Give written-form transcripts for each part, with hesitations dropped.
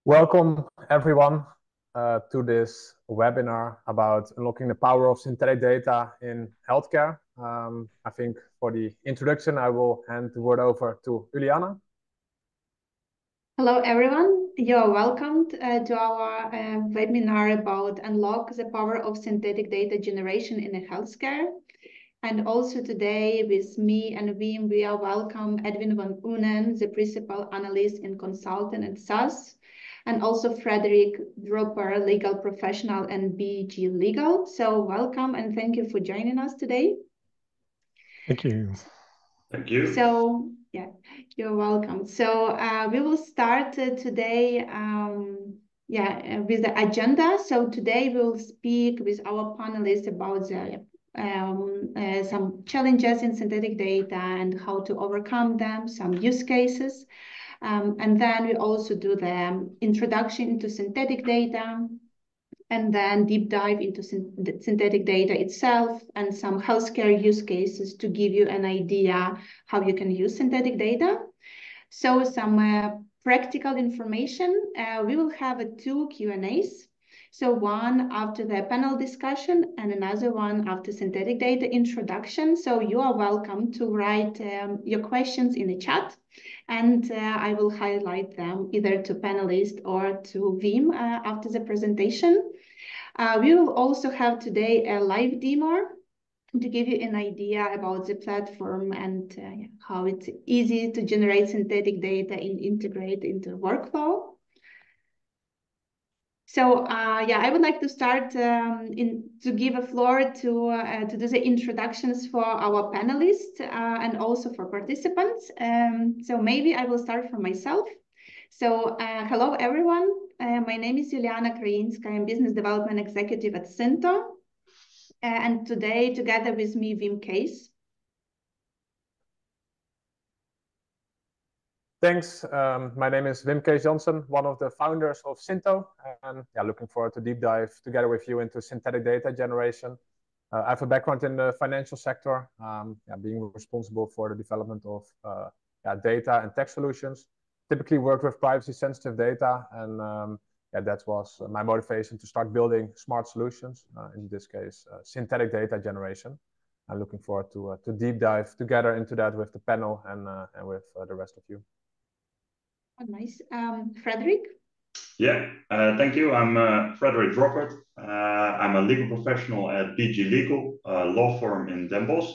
Welcome everyone to this webinar about unlocking the power of synthetic data in healthcare. I think for the introduction, I will hand the word over to Juliana. Hello everyone, you are welcomed to our webinar about unlock the power of synthetic data generation in healthcare. And also today with me and Wim, we are welcome Edwin van Unen, the principal analyst and consultant at SAS, and also Frederick Dropper, legal professional and BG Legal. So welcome and thank you for joining us today. Thank you. Thank you. So, yeah, you're welcome. So we will start today with the agenda. So today we'll speak with our panelists about the some challenges in synthetic data and how to overcome them, some use cases. And then we also do the introduction into synthetic data, and then deep dive into synthetic data itself and some healthcare use cases to give you an idea how you can use synthetic data. So some practical information. We will have two Q&As. So one after the panel discussion and another one after synthetic data introduction. So you are welcome to write your questions in the chat, and I will highlight them either to panelists or to Wim after the presentation. We will also have today a live demo to give you an idea about the platform and how it's easy to generate synthetic data and integrate into workflow. So I would like to start to give a floor to do the introductions for our panelists and also for participants. So maybe I will start from myself. So hello everyone. My name is Juliana Krainska. I'm Business Development Executive at Synto. And today, together with me, Wim Kees. Thanks. My name is Wim Kees Jansen, one of the founders of Synto, and looking forward to deep dive together with you into synthetic data generation. I have a background in the financial sector, being responsible for the development of data and tech solutions. Typically work with privacy-sensitive data, and that was my motivation to start building smart solutions. In this case, synthetic data generation. I'm looking forward to deep dive together into that with the panel and with the rest of you. Oh, nice. Frederick? Yeah, thank you. I'm Frederick Dropper. I'm a legal professional at BG Legal, a law firm in Den Bosch.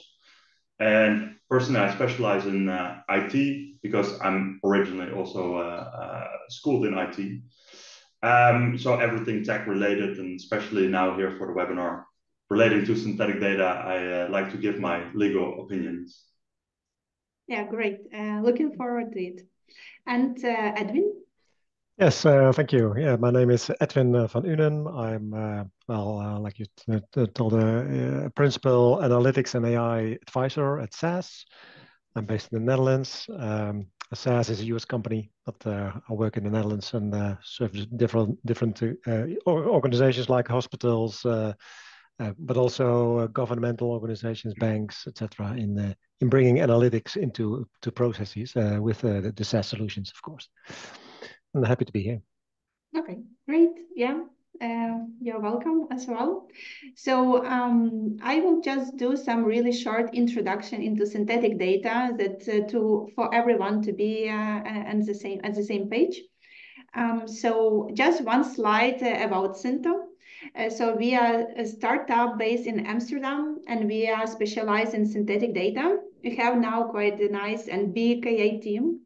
And personally, I specialize in IT because I'm originally also schooled in IT. So everything tech related, and especially now here for the webinar relating to synthetic data, I like to give my legal opinions. Yeah, great. Looking forward to it. And Edwin? Yes, thank you. Yeah, my name is Edwin van Unen. I'm, like you told, a principal analytics and AI advisor at SAS. I'm based in the Netherlands. SAS is a US company, but I work in the Netherlands and serve different organizations like hospitals, but also governmental organizations, banks, etc. In bringing analytics into processes with the SAS solutions, of course. I'm happy to be here. Okay, great. Yeah, you're welcome as well. So I will just do some really short introduction into synthetic data that for everyone to be at the same page. So just one slide about Synto. So we are a startup based in Amsterdam, and we are specialized in synthetic data. We have now quite a nice and big AI team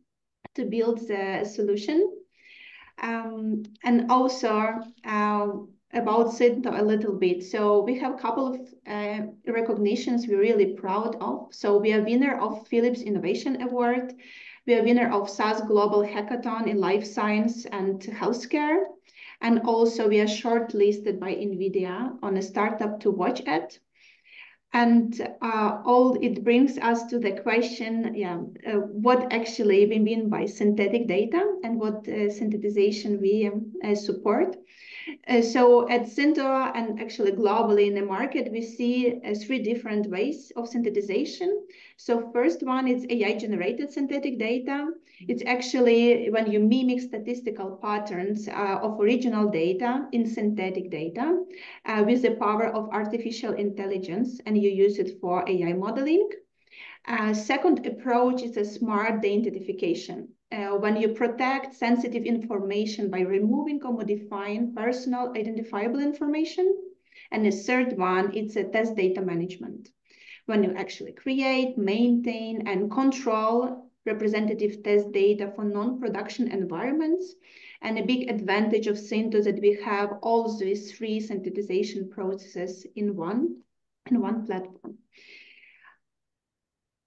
to build the solution. And also about Synto a little bit. So we have a couple of recognitions we're really proud of. So we are winner of Philips Innovation Award. We are winner of SAS Global Hackathon in Life Science and Healthcare. And also we are shortlisted by NVIDIA on a startup to watch at. And all it brings us to the question, what actually we mean by synthetic data and what synthesization we support. So at Synto and actually globally in the market, we see three different ways of synthesization. So first one is AI-generated synthetic data. It's actually when you mimic statistical patterns of original data in synthetic data with the power of artificial intelligence, and you use it for AI modeling. Second approach is a smart de-identification. When you protect sensitive information by removing or modifying personal identifiable information. And the third one, it's a test data management. When you actually create, maintain, and control representative test data for non-production environments. And a big advantage of Synto is that we have all these three synthesization processes in one platform.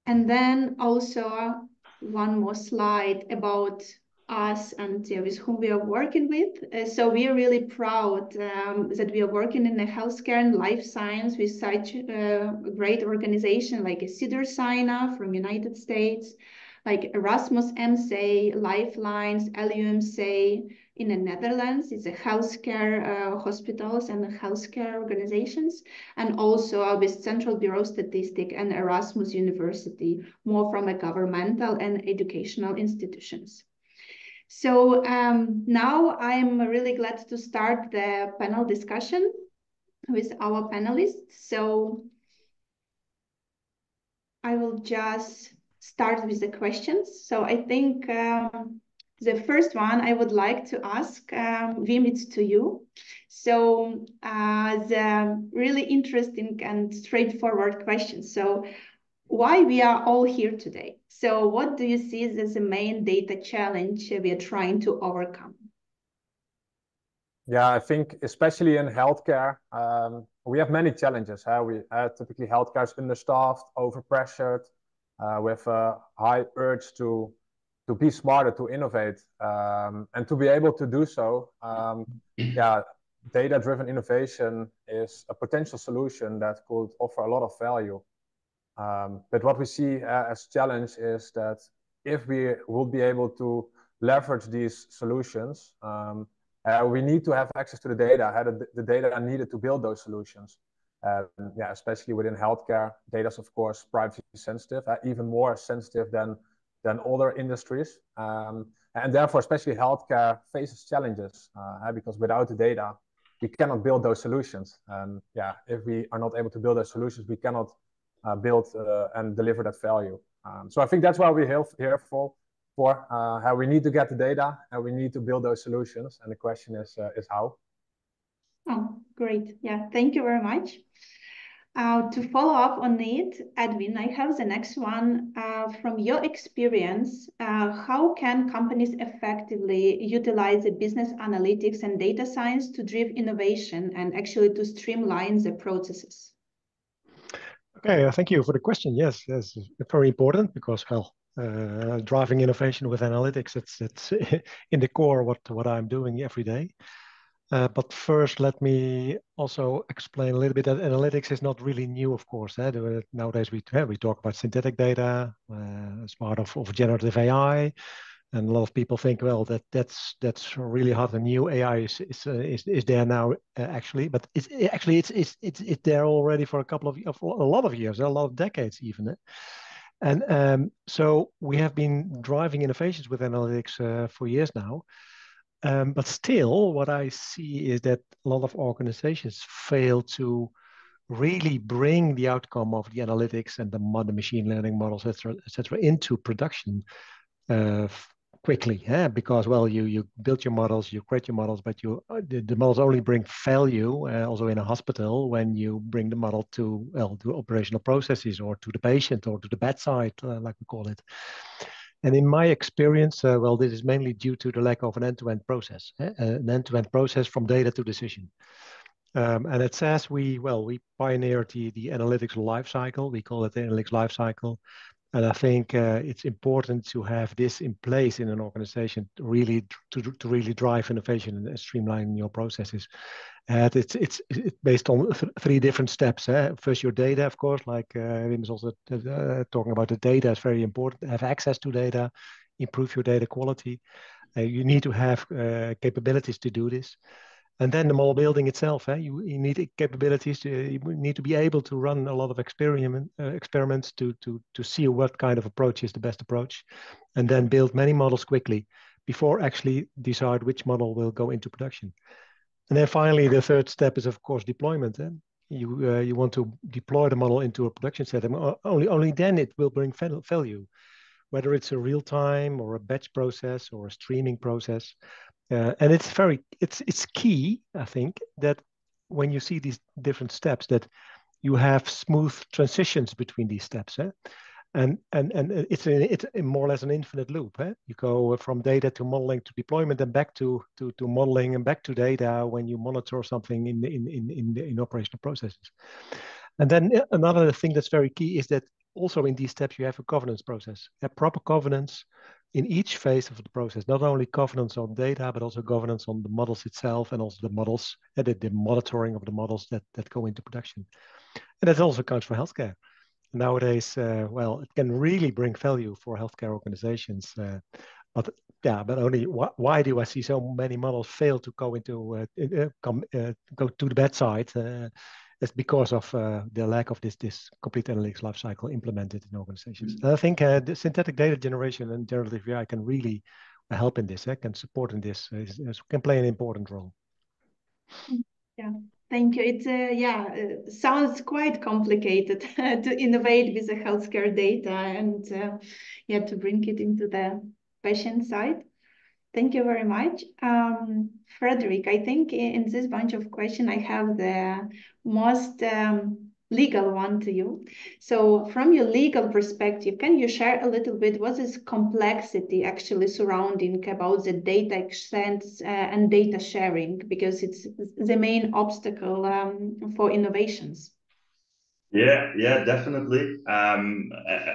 And then also one more slide about us and with whom we are working with. So we are really proud that we are working in the healthcare and life science with such a great organization like a Cedars-Sinai from United States, like Erasmus MC, Lifelines, LUMC in the Netherlands. It's a healthcare hospitals and healthcare organizations, and also with Central Bureau Statistic and Erasmus University, more from a governmental and educational institutions. So now I'm really glad to start the panel discussion with our panelists. So I will just start with the questions. So I think the first one I would like to ask, Wim, it's to you. So the really interesting and straightforward question. So why we are all here today? So what do you see as the main data challenge we are trying to overcome? Yeah, I think especially in healthcare, we have many challenges. Typically healthcare is understaffed, overpressured, with a high urge to be smarter, to innovate, and to be able to do so. Yeah, data-driven innovation is a potential solution that could offer a lot of value. But what we see as challenge is that if we will be able to leverage these solutions, we need to have access to the data, the data needed to build those solutions. Yeah, especially within healthcare, data is of course privacy sensitive, even more sensitive than other industries. And therefore, especially healthcare faces challenges because without the data, we cannot build those solutions. And yeah, if we are not able to build those solutions, we cannot build and deliver that value. So I think that's why we're here for how we need to get the data and we need to build those solutions. And the question is how. Oh, great. Yeah, thank you very much. To follow up on it, Edwin, I have the next one. From your experience, how can companies effectively utilize the business analytics and data science to drive innovation and actually to streamline the processes? Okay, thank you for the question. Yes, it's very important because, well, driving innovation with analytics, it's in the core what I'm doing every day. But first, let me also explain a little bit that analytics is not really new, of course. Nowadays, we talk about synthetic data as part of generative AI. And a lot of people think, well, that's really hard and new. AI is there now actually, but it's there already for a lot of years, a lot of decades even. And so we have been driving innovations with analytics for years now. But still, what I see is that a lot of organizations fail to really bring the outcome of the analytics and the machine learning models, et cetera, into production quickly, because, well, you build your models, you create your models, but the models only bring value, also in a hospital, when you bring the model to operational processes or to the patient or to the bedside, like we call it. And in my experience, well, this is mainly due to the lack of an end-to-end process, from data to decision. And at SAS, we pioneered the analytics lifecycle. We call it the analytics lifecycle. And I think it's important to have this in place in an organization to really drive innovation and streamline your processes. It's based on three different steps. First, your data, of course, like Wim is also talking about. The data is very important. Have access to data, improve your data quality. You need to have capabilities to do this. And then the model building itself, you need capabilities. You need to be able to run a lot of experiments to see what kind of approach is the best approach, and then build many models quickly before actually decide which model will go into production. And then finally, the third step is, of course, deployment. You want to deploy the model into a production setting. Only then it will bring value, whether it's a real time or a batch process or a streaming process. And it's key, I think, that when you see these different steps, that you have smooth transitions between these steps. And it's more or less an infinite loop. You go from data to modeling to deployment, and back to modeling, and back to data when you monitor something in operational processes. And then another thing that's very key is that also in these steps you have a governance process, a proper governance in each phase of the process, not only governance on data, but also governance on the models itself, and also the models, the monitoring of the models that go into production. And that also counts for healthcare. Nowadays, well, it can really bring value for healthcare organizations. But only why do I see so many models fail to go into go to the bedside? It's because of the lack of this complete analytics lifecycle implemented in organizations. And I think the synthetic data generation and generative AI can really help in this, can support in this, can play an important role. Yeah, thank you. It's sounds quite complicated to innovate with the healthcare data and to bring it into the patient side. Thank you very much. Frederick, I think in this bunch of questions, I have the most legal one to you. So from your legal perspective, can you share a little bit what is complexity actually surrounding about the data exchange and data sharing, because it's the main obstacle for innovations? Yeah, definitely.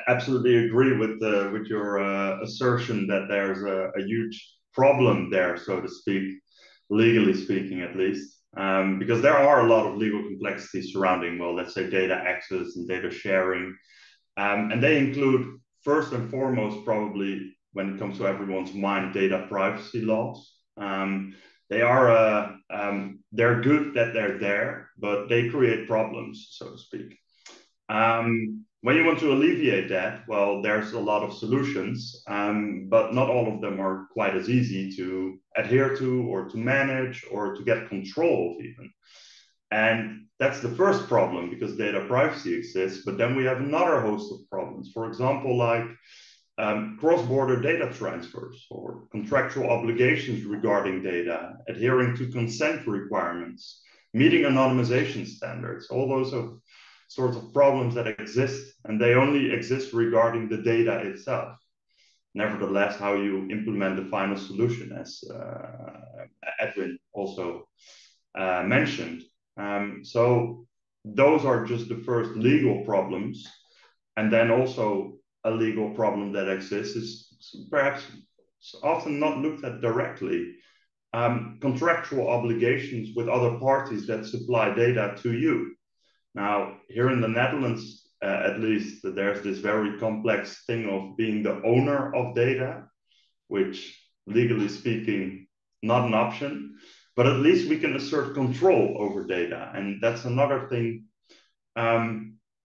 Absolutely agree with your assertion that there's a huge problem there, so to speak, legally speaking, at least, because there are a lot of legal complexities surrounding, well, let's say data access and data sharing, and they include first and foremost, probably when it comes to everyone's mind, data privacy laws. They are they're good that they're there, but they create problems, so to speak. When you want to alleviate that, well, there's a lot of solutions, but not all of them are quite as easy to adhere to or to manage or to get control of even. And that's the first problem, because data privacy exists, but then we have another host of problems. For example, like cross-border data transfers or contractual obligations regarding data, adhering to consent requirements, meeting anonymization standards, all those sorts of problems that exist, and they only exist regarding the data itself. Nevertheless, how you implement the final solution, as Edwin also mentioned. So those are just the first legal problems. And then also a legal problem that exists is perhaps often not looked at directly. Contractual obligations with other parties that supply data to you. Now, here in the Netherlands, at least, there's this very complex thing of being the owner of data, which, legally speaking, not an option, but at least we can assert control over data. And that's another thing.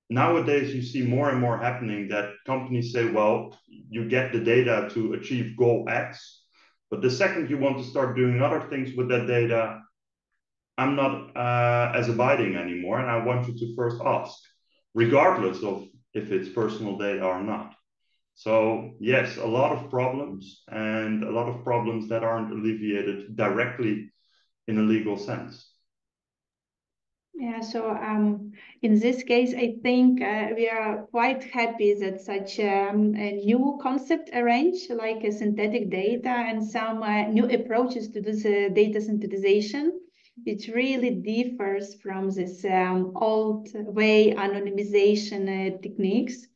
Nowadays, you see more and more happening that companies say, well, you get the data to achieve goal X, but the second you want to start doing other things with that data, I'm not as abiding anymore, and I want you to first ask, regardless of if it's personal data or not. So yes, a lot of problems, and a lot of problems that aren't alleviated directly in a legal sense. Yeah, so in this case, I think we are quite happy that such a new concept arranged, like a synthetic data and some new approaches to this data synthesization. It really differs from this old way anonymization techniques.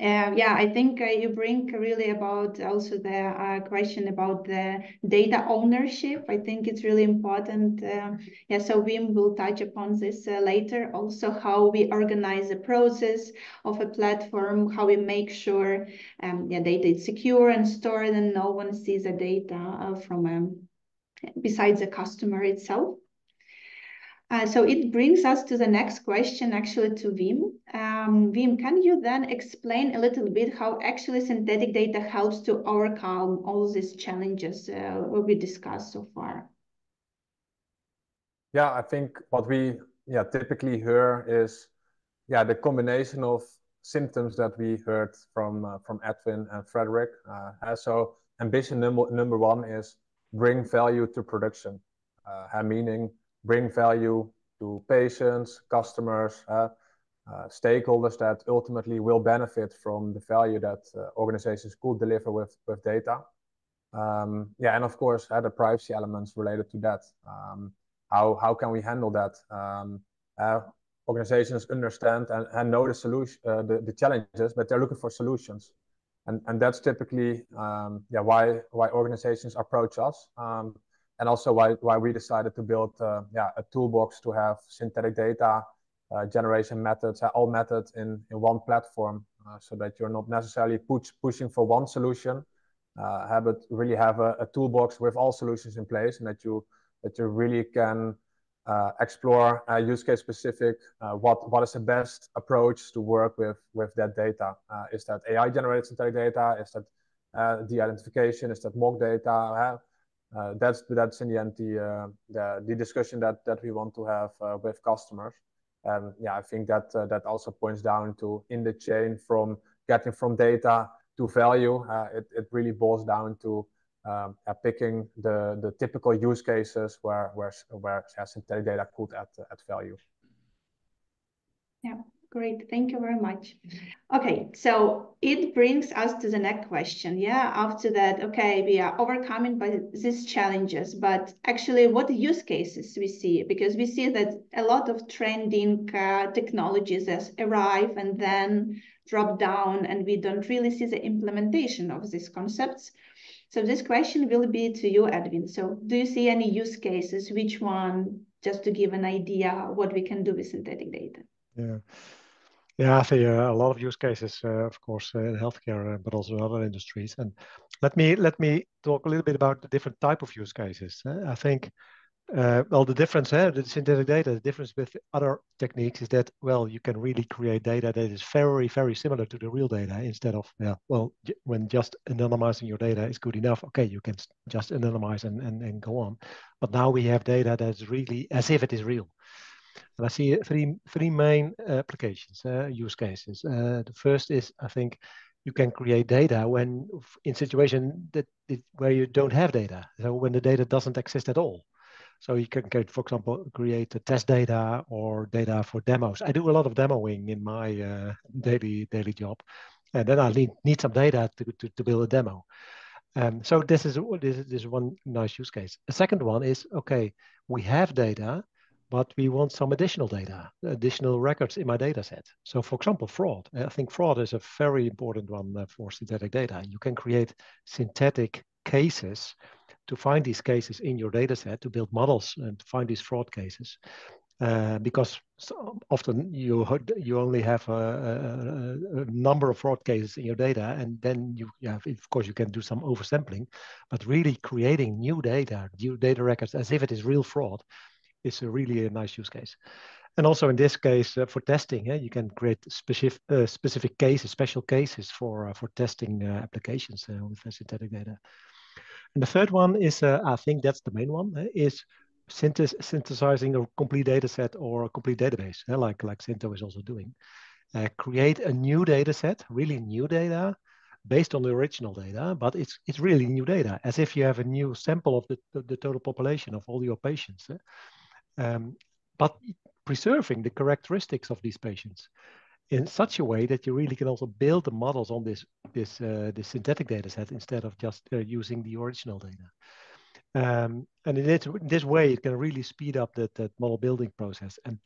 I think you bring really about also the question about the data ownership. I think it's really important. So Wim will touch upon this later. Also, how we organize the process of a platform, how we make sure data is secure and stored, and no one sees the data from besides the customer itself. So it brings us to the next question, actually, to Wim. Wim, can you then explain a little bit how actually synthetic data helps to overcome all these challenges we discussed so far? Yeah, I think what we typically hear is the combination of symptoms that we heard from Edwin and Frederick. So ambition number one is bring value to production, meaning bring value to patients, customers, stakeholders that ultimately will benefit from the value that organizations could deliver with data. And of course, the privacy elements related to that. How can we handle that? Organizations understand and know the solution, the challenges, but they're looking for solutions, and that's typically why organizations approach us, and also why we decided to build a toolbox to have synthetic data generation methods, all methods in one platform, so that you're not necessarily pushing for one solution, but really have a toolbox with all solutions in place, and that you really can explore use case specific, what is the best approach to work with that data. Is that AI generated synthetic data? Is that de-identification? Is that mock data? That's in the end the discussion that we want to have with customers. And I think that also points down to in the chain from getting from data to value. It really boils down to picking the typical use cases where synthetic data could add value. Yeah, great. Thank you very much. Okay, so it brings us to the next question. Yeah, after that, okay, we are overcoming by these challenges, but actually what use cases we see? Because we see that a lot of trending technologies arrive and then drop down, and we don't really see the implementation of these concepts. So this question will be to you, Edwin. So do you see any use cases? Which one, just to give an idea what we can do with synthetic data? Yeah, I see a lot of use cases, of course, in healthcare, but also in other industries. And let me talk a little bit about the different type of use cases. I think, the difference, the synthetic data, the difference with other techniques is that, you can really create data that is very, very similar to the real data instead of, when just anonymizing your data is good enough, okay, you can just anonymize and go on. But now we have data that's really as if it is real. And I see three main applications, use cases. The first is, I think, you can create data when in situation where you don't have data, so when the data doesn't exist at all. So you can, for example, create a test data or data for demos. I do a lot of demoing in my daily job, and then I need some data to build a demo. So this is one nice use case. The second one is, okay, we have data, but we want some additional data, additional records in my data set. So for example, fraud. I think fraud is a very important one for synthetic data. You can create synthetic cases to find these cases in your data set, to build models and to find these fraud cases. Because often you only have a number of fraud cases in your data, and then of course you can do some oversampling, but really creating new data records as if it is real fraud is really a nice use case. And also in this case, for testing, you can create specific cases, special cases for testing applications with synthetic data. And the third one is, I think that's the main one, is synthesizing a complete data set or a complete database, like Synto is also doing. Create a new data set, really new data, based on the original data, but it's really new data, as if you have a new sample of the total population of all your patients. But preserving the characteristics of these patients in such a way that you really can also build the models on this synthetic data set instead of just using the original data. And in this way, it can really speed up that model building process. And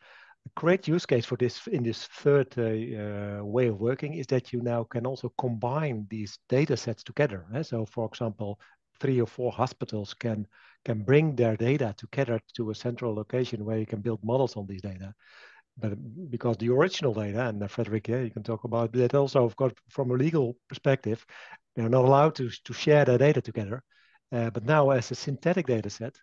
a great use case for this in this third way of working is that you now can also combine these data sets together. So for example, 3 or 4 hospitals can bring their data together to a central location where you can build models on these data. But because the original data, and Frederick, you can talk about that also, of course, from a legal perspective, they're not allowed to share their data together. But now as a synthetic data set,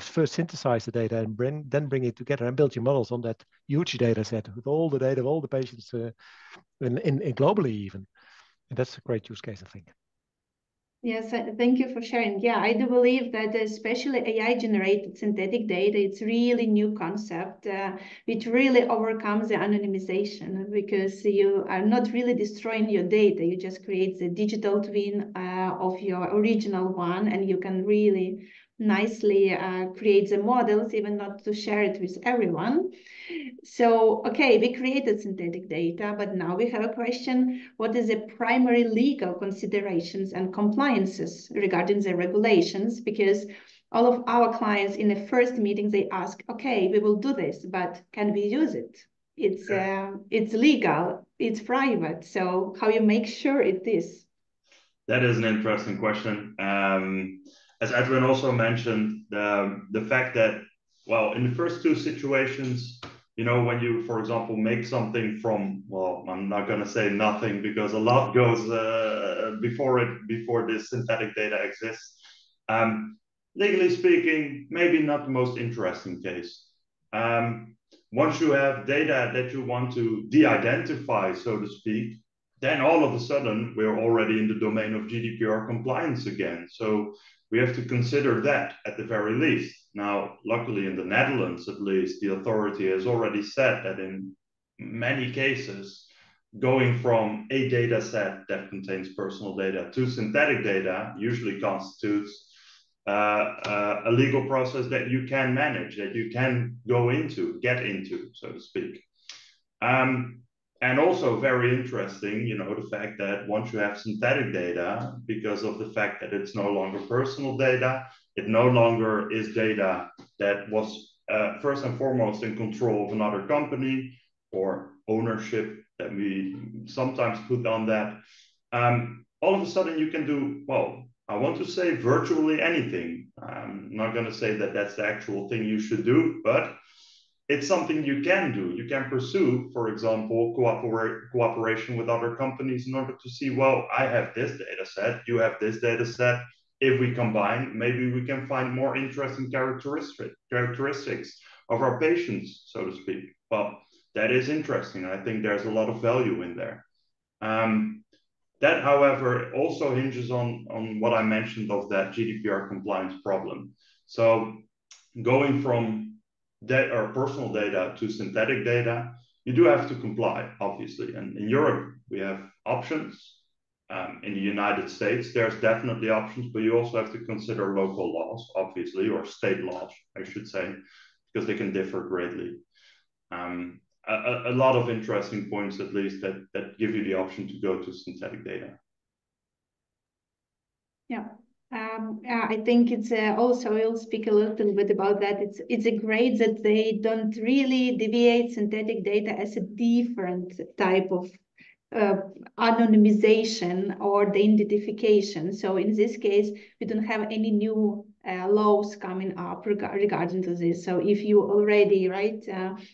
first synthesize the data and then bring it together and build your models on that huge data set with all the data of all the patients in globally even. And that's a great use case, I think. Yes, thank you for sharing. Yeah, I do believe that especially AI-generated synthetic data, it's really new concept, which really overcomes the anonymization, because you are not really destroying your data. You just create the digital twin of your original one, and you can really nicely create the models, even not to share it with everyone. So, okay, we created synthetic data, but now we have a question. What is the primary legal considerations and compliances regarding the regulations? Because all of our clients in the first meeting, they ask, okay, we will do this, but can we use it? It's legal, it's private. So how you make sure it is? That is an interesting question. As Edwin also mentioned, the fact that, well, in the first two situations, you know, when you, for example, make something from, well, I'm not going to say nothing because a lot goes before this synthetic data exists. Legally speaking, maybe not the most interesting case. Once you have data that you want to de-identify, so to speak, then all of a sudden we're already in the domain of GDPR compliance again. So we have to consider that at the very least. Now, luckily in the Netherlands, at least, the authority has already said that in many cases, going from a data set that contains personal data to synthetic data usually constitutes a legal process that you can manage, that you can get into, so to speak. And also very interesting, you know, the fact that once you have synthetic data, because of the fact that it's no longer personal data, it no longer is data that was first and foremost in control of another company or ownership that we sometimes put on that. All of a sudden you can do, well, I want to say virtually anything. I'm not going to say that that's the actual thing you should do, but it's something you can do. You can pursue, for example, cooperation with other companies in order to see, well, I have this data set, you have this data set. If we combine, maybe we can find more interesting characteristics of our patients, so to speak. Well, that is interesting. I think there's a lot of value in there. That, however, also hinges on what I mentioned of that GDPR compliance problem. So going from personal data to synthetic data, you do have to comply, obviously. And in Europe, we have options. In the United States, there's definitely options, but you also have to consider local laws, obviously, or state laws, I should say, because they can differ greatly. A lot of interesting points, at least, that give you the option to go to synthetic data. Yeah. I think it's also, we'll speak a little bit about that. It's a great that they don't really deviate synthetic data as a different type of anonymization or the identification. So in this case, we don't have any new laws coming up regarding to this. So if you already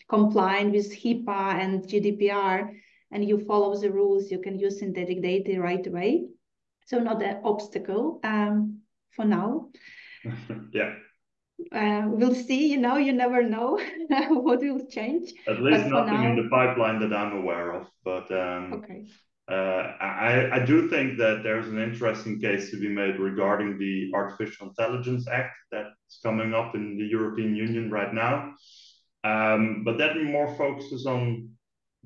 compliant with HIPAA and GDPR and you follow the rules, you can use synthetic data right away. So not an obstacle for now. Yeah. We'll see, you know, you never know what will change. At least nothing in the pipeline that I'm aware of. But okay. I do think that there's an interesting case to be made regarding the Artificial Intelligence Act that's coming up in the European Union right now. But that more focuses on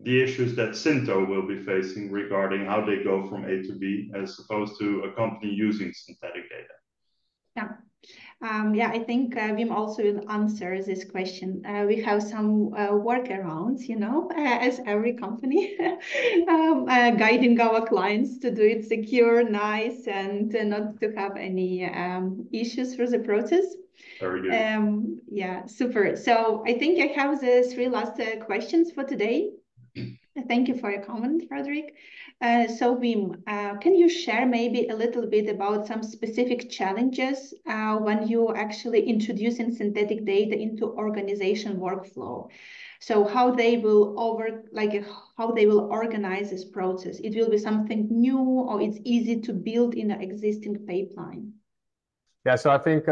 the issues that Synto will be facing regarding how they go from A to B as opposed to a company using synthetic data. Yeah. Yeah, I think Wim also will answer this question. We have some workarounds, you know, as every company, guiding our clients to do it secure, nice, and not to have any issues through the process. Very good. Yeah, super. So I think I have the three last questions for today. Thank you for your comment, Frederick. So Wim, can you share maybe a little bit about some specific challenges when you actually introducing synthetic data into organization workflow? So how they will how they will organize this process? It will be something new, or it's easy to build in an existing pipeline? Yeah, so I think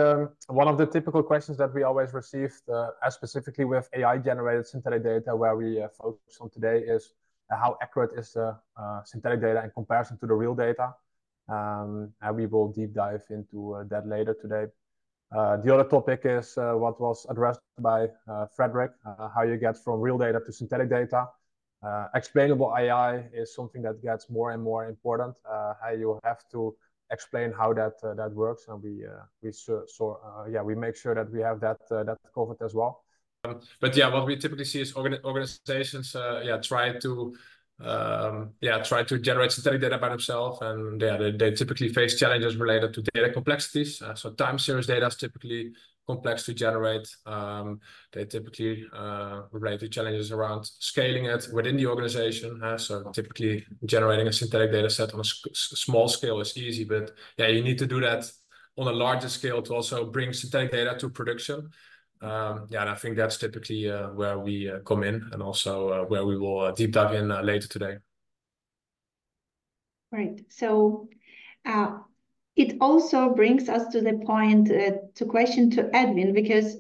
one of the typical questions that we always received, as specifically with AI-generated synthetic data, where we focus on today, is how accurate is the synthetic data in comparison to the real data? And we will deep dive into that later today. The other topic is what was addressed by Frederick, how you get from real data to synthetic data. Explainable AI is something that gets more and more important. How you have to explain how that works, and we make sure that we have that covered as well. But yeah, what we typically see is organizations try to generate synthetic data by themselves, and they typically face challenges related to data complexities. So time series data is typically complex to generate. They typically relate to challenges around scaling it within the organization. So typically generating a synthetic data set on a small scale is easy, but yeah, you need to do that on a larger scale to also bring synthetic data to production. And I think that's typically where we come in, and also where we will deep dive in later today. Right. So it also brings us to the point to question to Edwin, because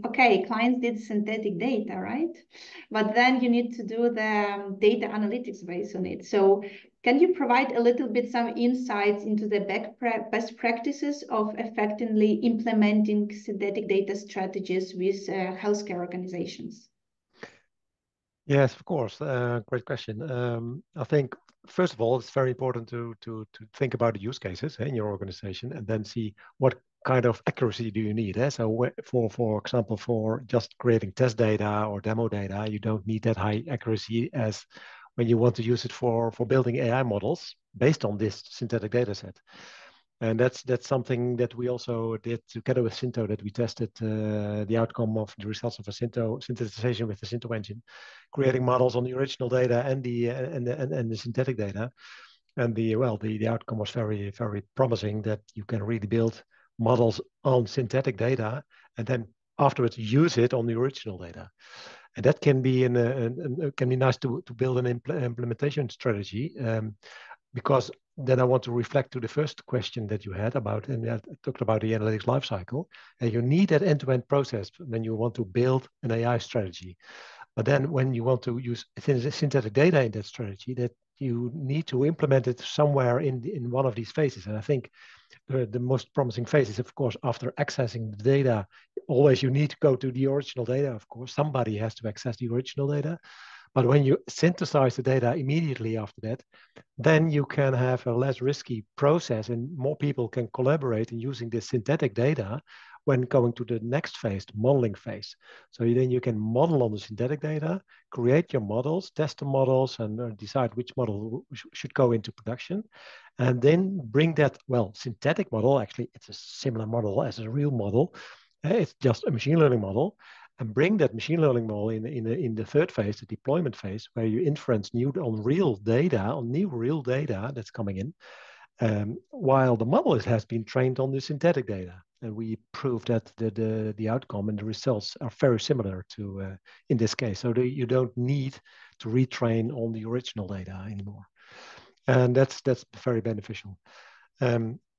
okay, clients did synthetic data, right? But then you need to do the data analytics based on it. So can you provide a little bit some insights into the best practices of effectively implementing synthetic data strategies with healthcare organizations? Yes, of course. Great question. I think first of all, it's very important to think about the use cases in your organization, and then see what kind of accuracy do you need. So for example, for just creating test data or demo data, you don't need that high accuracy as when you want to use it for building AI models based on this synthetic data set. And that's something that we also did together with Synto, that we tested the outcome of the results of a Synto synthesization with the Synto engine, creating models on the original data and the synthetic data. And the outcome was very, very promising, that you can really build models on synthetic data and then afterwards use it on the original data. And that can be can be nice to build an implementation strategy, because then I want to reflect to the first question that you had about, and I talked about the analytics lifecycle. And you need that end-to-end process when you want to build an AI strategy. But then when you want to use synthetic data in that strategy, that you need to implement it somewhere in one of these phases. And I think the most promising phase is, of course, after accessing the data. Always you need to go to the original data, of course. Somebody has to access the original data. But when you synthesize the data immediately after that, then you can have a less risky process, and more people can collaborate in using this synthetic data when going to the next phase, the modeling phase. So then you can model on the synthetic data, create your models, test the models, and decide which model should go into production. And then bring that, synthetic model, actually, it's a similar model as a real model. It's just a machine learning model. And bring that machine learning model in the third phase, the deployment phase, where you inference new real data that's coming in, while the model has been trained on the synthetic data. And we proved that the outcome and the results are very similar to in this case. So you don't need to retrain on the original data anymore. And that's very beneficial.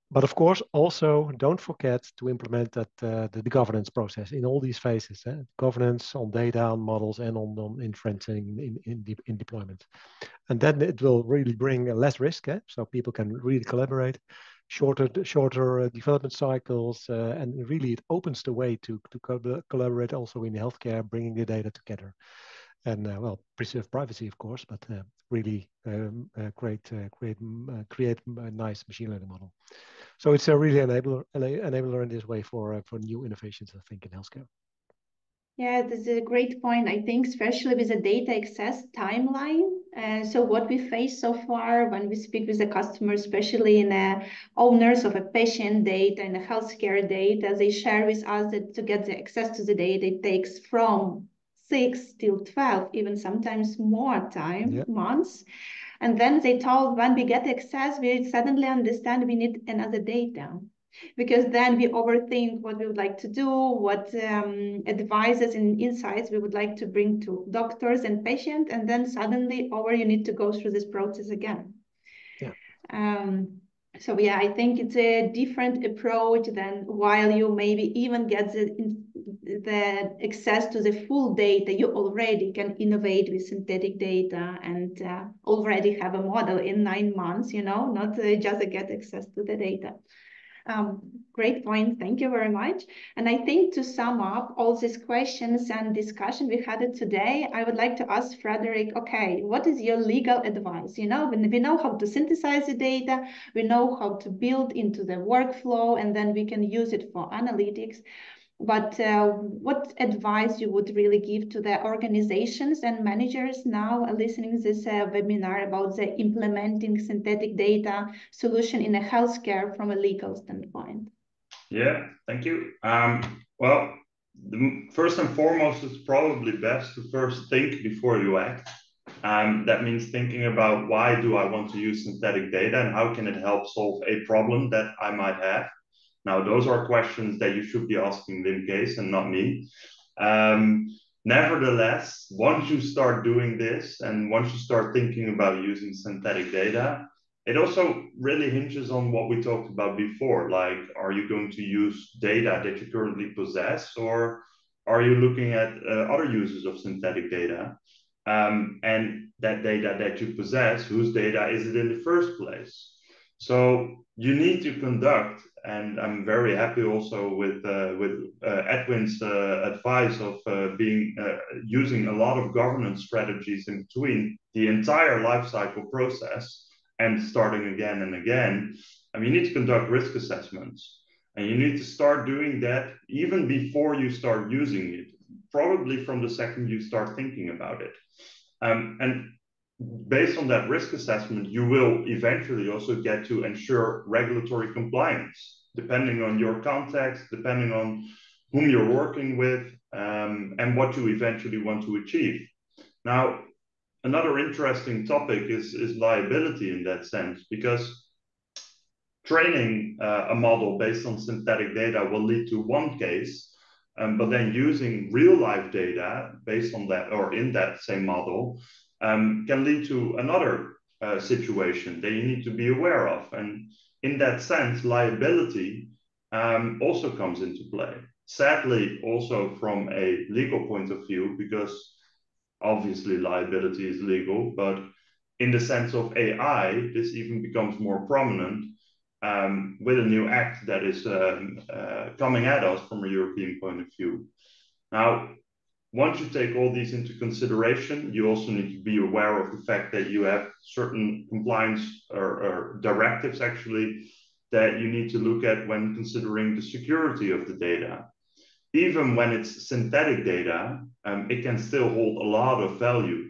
But of course, also don't forget to implement that the governance process in all these phases. Governance on data, on models, and on inferencing in deployment. And then it will really bring less risk, so people can really collaborate, shorter development cycles, and really it opens the way to collaborate also in healthcare, bringing the data together. And preserve privacy, of course, but really create a nice machine learning model. So it's a really enabler in this way for new innovations, I think, in healthcare. Yeah, that's a great point, I think, especially with the data access timeline. So what we face so far when we speak with the customers, especially in owners of a patient data and a healthcare data, they share with us that to get the access to the data, it takes from 6 till 12, even sometimes more time, months. And then they told, when we get access, we suddenly understand we need another data. Because then we overthink what we would like to do, what advices and insights we would like to bring to doctors and patients, and then suddenly you need to go through this process again. Yeah. So yeah, I think it's a different approach than while you maybe even get the access to the full data, you already can innovate with synthetic data and already have a model in 9 months, you know, not just get access to the data. Great point. Thank you very much. And I think to sum up all these questions and discussion we had today, I would like to ask Frederick, okay, what is your legal advice? You know, when we know how to synthesize the data, we know how to build into the workflow, and then we can use it for analytics. But what advice you would really give to the organizations and managers now listening this webinar about the implementing synthetic data solution in a healthcare from a legal standpoint? Yeah, thank you. Well, first and foremost, it's probably best to first think before you act. That means thinking about why do I want to use synthetic data and how can it help solve a problem that I might have. Now, those are questions that you should be asking Wim Kees and not me. Nevertheless, once you start doing this and once you start thinking about using synthetic data, it also really hinges on what we talked about before. Like, are you going to use data that you currently possess, or are you looking at other uses of synthetic data? And that data that you possess, whose data is it in the first place? So you need to conduct, and I'm very happy also with Edwin's advice of using a lot of governance strategies in between the entire lifecycle process and starting again and again. I mean, you need to conduct risk assessments, and you need to start doing that even before you start using it, probably from the second you start thinking about it. And based on that risk assessment, you will eventually also get to ensure regulatory compliance, depending on your context, depending on whom you're working with, and what you eventually want to achieve. Now, another interesting topic is liability in that sense, because training a model based on synthetic data will lead to one case, but then using real life data based on that or in that same model can lead to another situation that you need to be aware of. And in that sense, liability also comes into play. Sadly, also from a legal point of view, because obviously liability is legal, but in the sense of AI, this even becomes more prominent with a new act that is coming at us from a European point of view. Now, once you take all these into consideration, you also need to be aware of the fact that you have certain compliance or directives actually that you need to look at when considering the security of the data. Even when it's synthetic data, it can still hold a lot of value,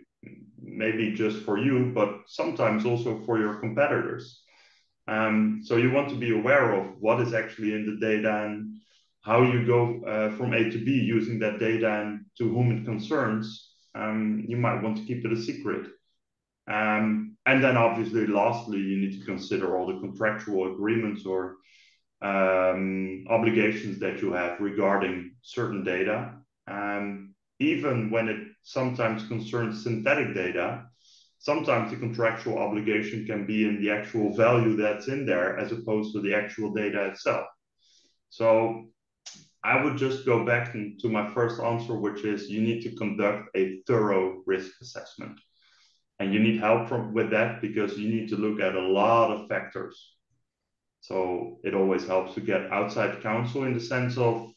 maybe just for you, but sometimes also for your competitors. So you want to be aware of what is actually in the data and how you go from A to B using that data and to whom it concerns. You might want to keep it a secret. And then obviously, lastly, you need to consider all the contractual agreements or obligations that you have regarding certain data. Even when it sometimes concerns synthetic data, sometimes the contractual obligation can be in the actual value that's in there as opposed to the actual data itself. So I would just go back to my first answer, which is you need to conduct a thorough risk assessment. And you need help with that because you need to look at a lot of factors. So it always helps to get outside counsel in the sense of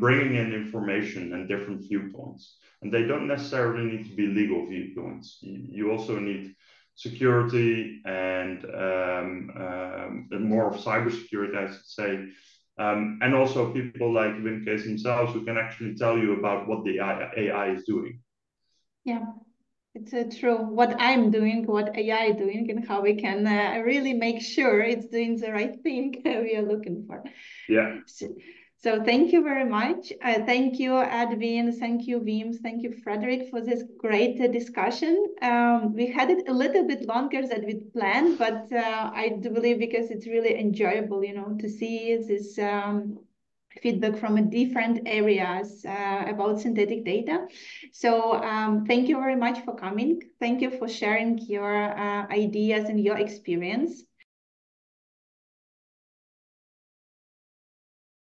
bringing in information and different viewpoints. And they don't necessarily need to be legal viewpoints. You also need security and more of cybersecurity, I should say. And also people like Wim Kees themselves who can actually tell you about what the AI is doing. Yeah, it's true. What I'm doing, what AI is doing, and how we can really make sure it's doing the right thing we are looking for. Yeah. So thank you very much. Thank you, Edwin. Thank you, Wim. Thank you, Frederick, for this great discussion. We had it a little bit longer than we planned, but I do believe because it's really enjoyable, you know, to see this feedback from different areas about synthetic data. So thank you very much for coming. Thank you for sharing your ideas and your experience.